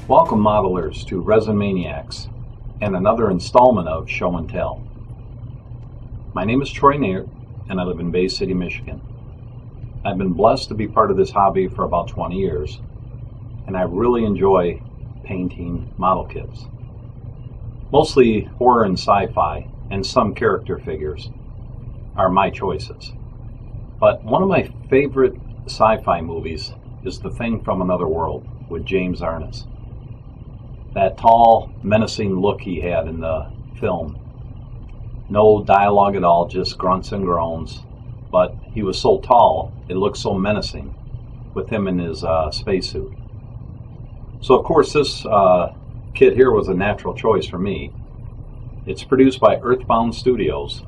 Welcome modelers to Resin Maniacs and another installment of Show and Tell. My name is Troy Naeyaert and I live in Bay City, Michigan. I've been blessed to be part of this hobby for about 20 years and I really enjoy painting model kits. Mostly horror and sci-fi and some character figures are my choices. But one of my favorite sci-fi movies is The Thing from Another World with James Arness. That tall, menacing look he had in the film. No dialogue at all, just grunts and groans. But he was so tall, it looked so menacing with him in his spacesuit. So of course this kit here was a natural choice for me. It's produced by Earthbound Studios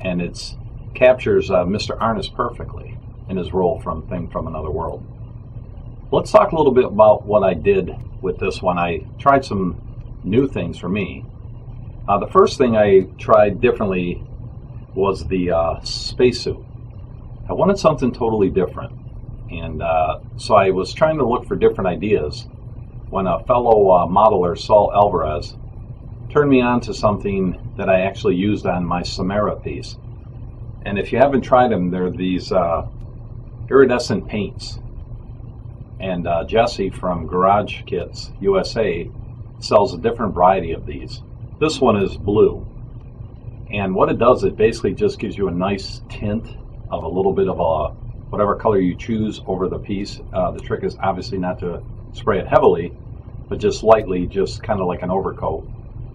and it captures Mr. Arness perfectly in his role from Thing from Another World. Let's talk a little bit about what I did with this one. I tried some new things for me. The first thing I tried differently was the spacesuit. I wanted something totally different, and so I was trying to look for different ideas when a fellow modeler, Saul Alvarez, turned me on to something that I actually used on my Samara piece. And if you haven't tried them, they're these iridescent paints. And Jesse from Garage Kits USA sells a different variety of these. This one is blue. And what it does, it basically just gives you a nice tint of a little bit of a whatever color you choose over the piece. The trick is obviously not to spray it heavily, but just lightly, just kind of like an overcoat.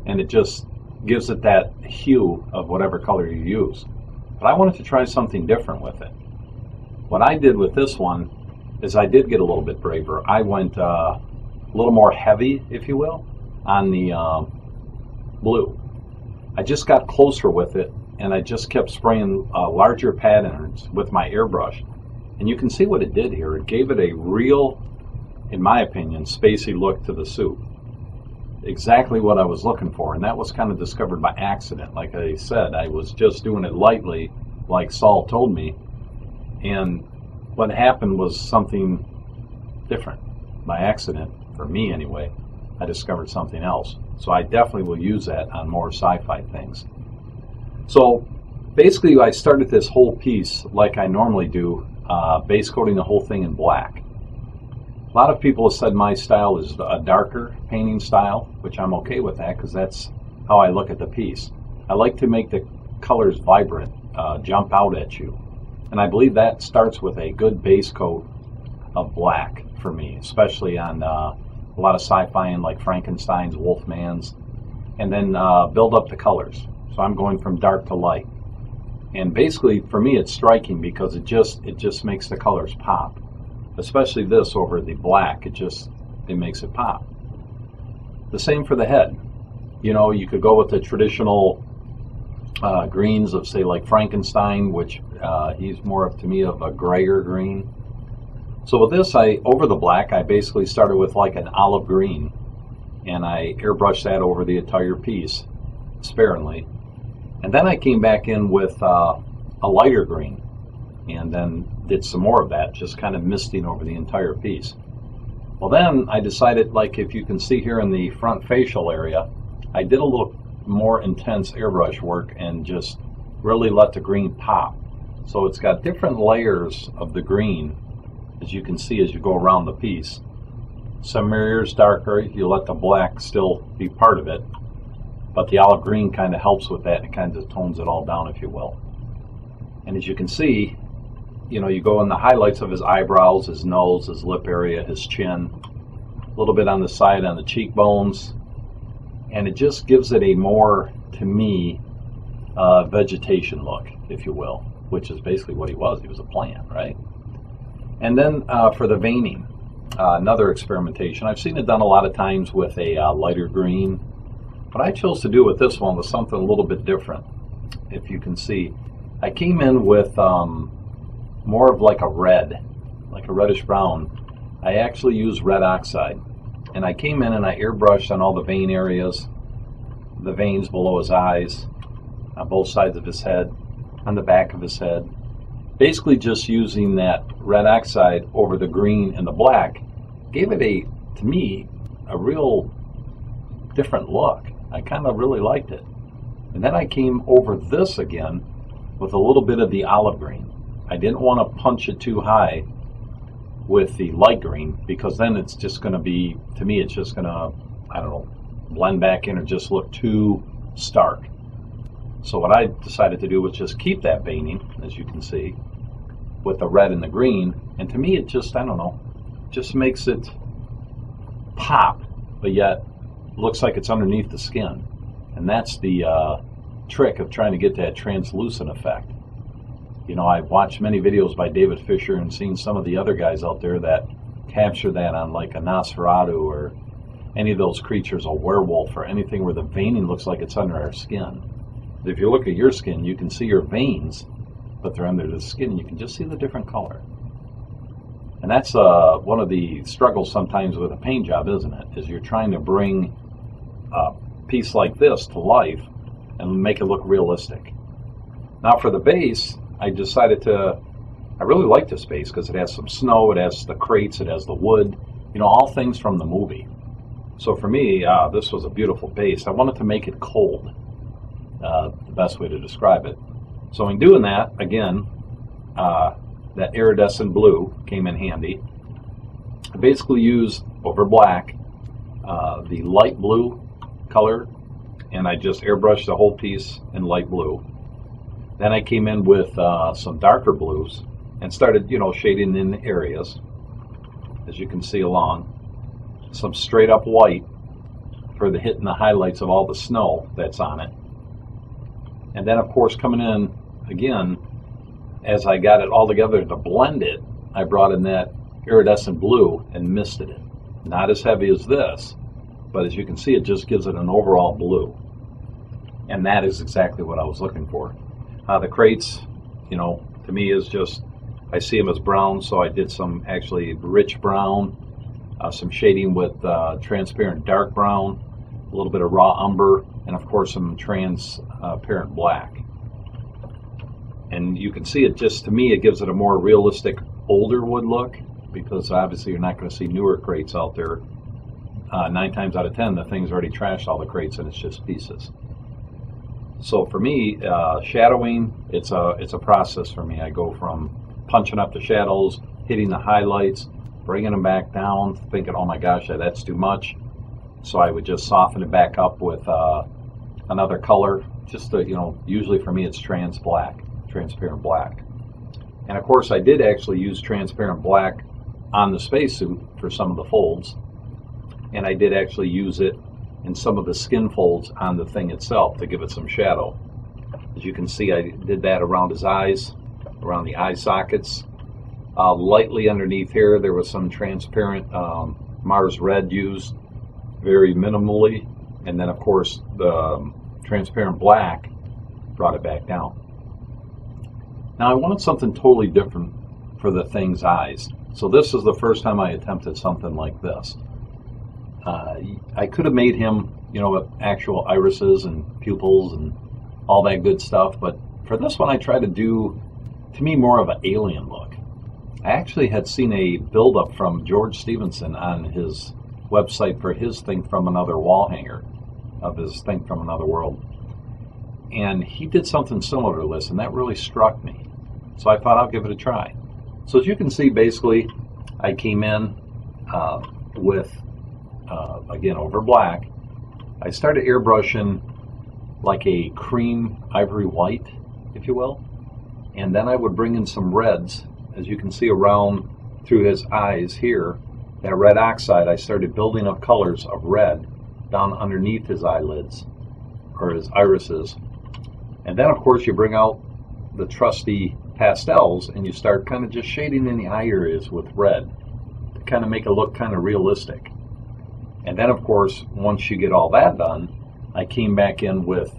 And it just gives it that hue of whatever color you use. But I wanted to try something different with it. What I did with this one is I did get a little bit braver. I went a little more heavy, if you will, on the blue. I just got closer with it, and I just kept spraying larger patterns with my airbrush. And you can see what it did here. It gave it a real, in my opinion, spacey look to the suit. Exactly what I was looking for, and that was kind of discovered by accident. Like I said, I was just doing it lightly, like Saul told me, and what happened was something different. By accident, for me anyway, I discovered something else. So I definitely will use that on more sci-fi things. So basically I started this whole piece like I normally do, base coating the whole thing in black. A lot of people have said my style is a darker painting style, which I'm okay with that because that's how I look at the piece. I like to make the colors vibrant, jump out at you. And I believe that starts with a good base coat of black for me, especially on a lot of sci-fi and like Frankenstein's, Wolfman's, and then build up the colors. So I'm going from dark to light. And basically for me it's striking because it just makes the colors pop. Especially this over the black, it makes it pop. The same for the head. You know, you could go with the traditional greens of, say, like Frankenstein, which he's more up to me of a grayer green. So with this, over the black, I basically started with like an olive green, and I airbrushed that over the entire piece sparingly. And then I came back in with a lighter green, and then did some more of that, just kind of misting over the entire piece. Well, then I decided, like if you can see here in the front facial area, I did a little more intense airbrush work and just really let the green pop. So it's got different layers of the green, as you can see as you go around the piece. Some areas darker, you let the black still be part of it, but the olive green kind of helps with that. It kind of tones it all down, if you will. And as you can see, you know, you go in the highlights of his eyebrows, his nose, his lip area, his chin, a little bit on the side on the cheekbones, and it just gives it a more, to me, vegetation look, if you will, which is basically what he was. He was a plant, right? And then for the veining, another experimentation. I've seen it done a lot of times with a lighter green. What I chose to do with this one was something a little bit different. If you can see, I came in with more of like a red, like a reddish brown. I actually used red oxide, and I came in and I airbrushed on all the vein areas, the veins below his eyes, on both sides of his head, on the back of his head. Basically just using that red oxide over the green and the black gave it a, to me, a real different look. I kind of really liked it. And then I came over this again with a little bit of the olive green. I didn't want to punch it too high with the light green, because then it's just going to be, to me, it's just going to, I don't know, blend back in or just look too stark. So what I decided to do was just keep that veining, as you can see, with the red and the green. And to me, it just, I don't know, just makes it pop, but yet looks like it's underneath the skin. And that's the trick of trying to get that translucent effect. You know, I've watched many videos by David Fisher and seen some of the other guys out there that capture that on like a Nosferatu or any of those creatures, a werewolf or anything where the veining looks like it's under our skin. If you look at your skin, you can see your veins, but they're under the skin, and you can just see the different color. And that's one of the struggles sometimes with a paint job, isn't it? Is you're trying to bring a piece like this to life and make it look realistic. Now for the base, I decided I really like this base because it has some snow, it has the crates, it has the wood, you know, all things from the movie. So for me, this was a beautiful base. I wanted to make it cold, the best way to describe it. So in doing that, again, that iridescent blue came in handy. I basically used over black the light blue color, and I just airbrushed the whole piece in light blue. Then I came in with some darker blues and started, you know, shading in the areas, as you can see along. Some straight up white for the hitting the highlights of all the snow that's on it. And then, of course, coming in again, as I got it all together to blend it, I brought in that iridescent blue and misted it. Not as heavy as this, but as you can see, it just gives it an overall blue. And that is exactly what I was looking for. The crates, you know, to me is just, I see them as brown, so I did some actually rich brown, some shading with transparent dark brown, a little bit of raw umber, and of course some transparent black. And you can see it just, to me, it gives it a more realistic older wood look, because obviously you're not going to see newer crates out there. 9 times out of 10, the thing's already trashed all the crates and it's just pieces. So for me, shadowing, it's a process for me. I go from punching up the shadows, hitting the highlights, bringing them back down, thinking, oh my gosh, that's too much. So I would just soften it back up with another color, just to, you know, usually for me it's transparent black. And of course I did actually use transparent black on the spacesuit for some of the folds, and I did actually use it in some of the skin folds on the thing itself to give it some shadow. As you can see, I did that around his eyes, around the eye sockets. Lightly underneath here, there was some transparent Mars red used, very minimally. And then, of course, the transparent black brought it back down. Now, I wanted something totally different for the thing's eyes. So this is the first time I attempted something like this. I could have made him, you know, with actual irises and pupils and all that good stuff, but for this one I tried to do, to me, more of an alien look. I actually had seen a build-up from George Stevenson on his website for his Thing from Another wall hanger, of his Thing from Another World. And he did something similar to this, and that really struck me. So I thought I'll give it a try. So as you can see, basically, I came in with, again, over black. I started airbrushing like a cream ivory white, if you will. And then I would bring in some reds, as you can see around through his eyes here. That red oxide, I started building up colors of red down underneath his eyelids, or his irises. And then, of course, you bring out the trusty pastels and you start kind of just shading in the eye areas with red to kind of make it look kind of realistic. And then, of course, once you get all that done, I came back in with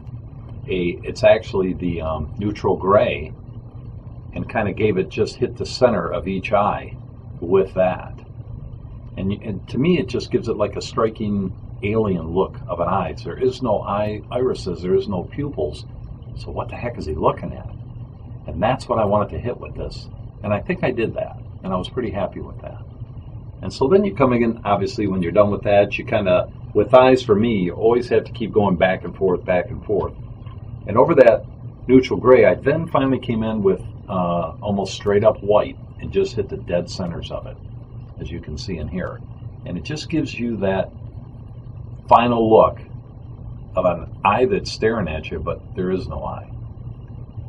it's actually the neutral gray, and kind of gave it, just hit the center of each eye with that. And to me, it just gives it like a striking alien look of an eye. There is no irises, there is no pupils. So what the heck is he looking at? And that's what I wanted to hit with this. And I think I did that, and I was pretty happy with that. And so then you come in, obviously, when you're done with that, you kind of, with eyes for me, you always have to keep going back and forth, back and forth. And over that neutral gray, I then finally came in with almost straight up white and just hit the dead centers of it, as you can see in here. And it just gives you that final look of an eye that's staring at you, but there is no eye.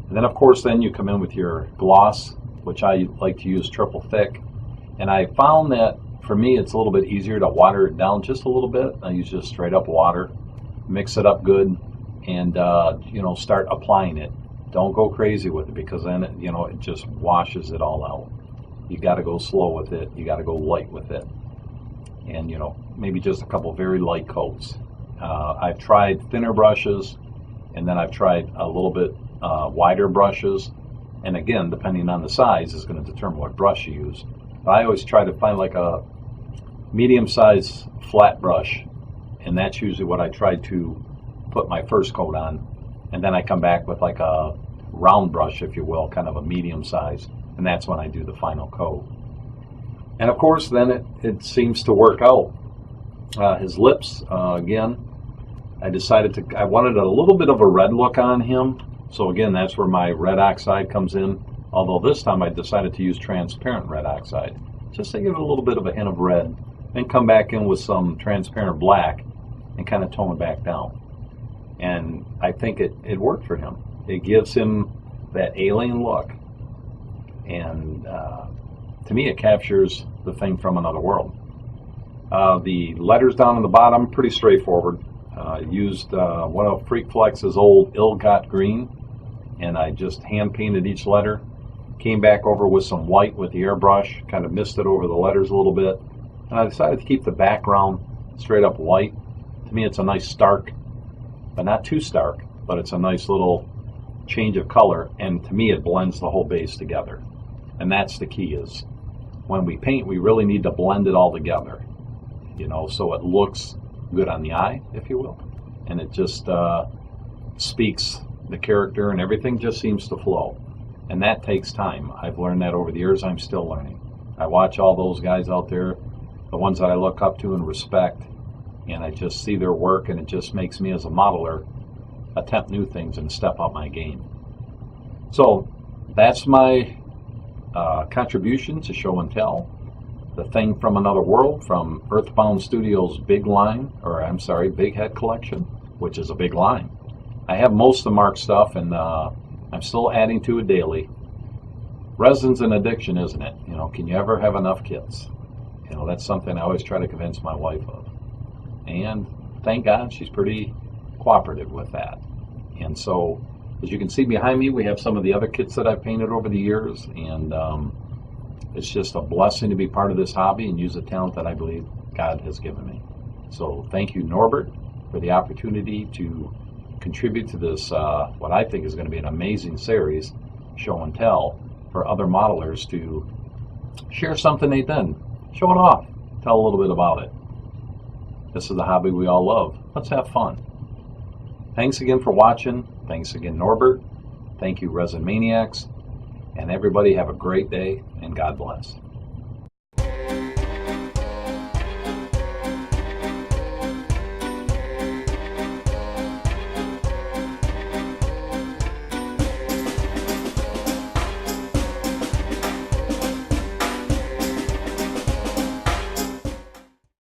And then, of course, then you come in with your gloss, which I like to use triple thick. And I found that for me, it's a little bit easier to water it down just a little bit. I use just straight up water, mix it up good, and start applying it. Don't go crazy with it, because then it just washes it all out. You got to go slow with it. You got to go light with it, and maybe just a couple very light coats. I've tried thinner brushes, and then I've tried a little bit wider brushes. And again, depending on the size is going to determine what brush you use. But I always try to find like a medium-sized flat brush, and that's usually what I try to put my first coat on. And then I come back with like a round brush, if you will, kind of a medium size, and that's when I do the final coat. And of course, then it seems to work out. His lips, again, I wanted a little bit of a red look on him. So again, that's where my red oxide comes in. Although this time I decided to use transparent red oxide, just to give it a little bit of a hint of red, then come back in with some transparent black and kind of tone it back down. And I think it worked for him. It gives him that alien look. And to me, it captures the thing from another world. The letters down on the bottom, pretty straightforward. Used one of Freak Flex's old Ill-Got Green, and I just hand painted each letter. Came back over with some white with the airbrush, kind of misted over the letters a little bit. And I decided to keep the background straight up white. To me, it's a nice stark, but not too stark, but it's a nice little change of color. And to me, it blends the whole base together. And that's the key, is when we paint, we really need to blend it all together, so it looks good on the eye, if you will. And it just speaks the character, and everything just seems to flow. And that takes time. I've learned that over the years. I'm still learning. I watch all those guys out there, the ones that I look up to and respect, and I just see their work, and it just makes me as a modeler attempt new things and step up my game. So that's my contribution to Show and Tell, the thing from another world, from Earthbound Studios' Big Head collection, which is a big line. I have most of the Mark stuff, and I'm still adding to it daily. Resin's an addiction, isn't it? Can you ever have enough kits? That's something I always try to convince my wife of. And thank God she's pretty cooperative with that. And so, as you can see behind me, we have some of the other kits that I've painted over the years. And it's just a blessing to be part of this hobby and use the talent that I believe God has given me. So thank you, Norbert, for the opportunity to contribute to this, what I think is going to be an amazing series, Show and Tell, for other modelers to share something they've done, show it off, tell a little bit about it. This is a hobby we all love. Let's have fun. Thanks again for watching. Thanks again, Norbert. Thank you, Resin Maniacs. And everybody have a great day, and God bless.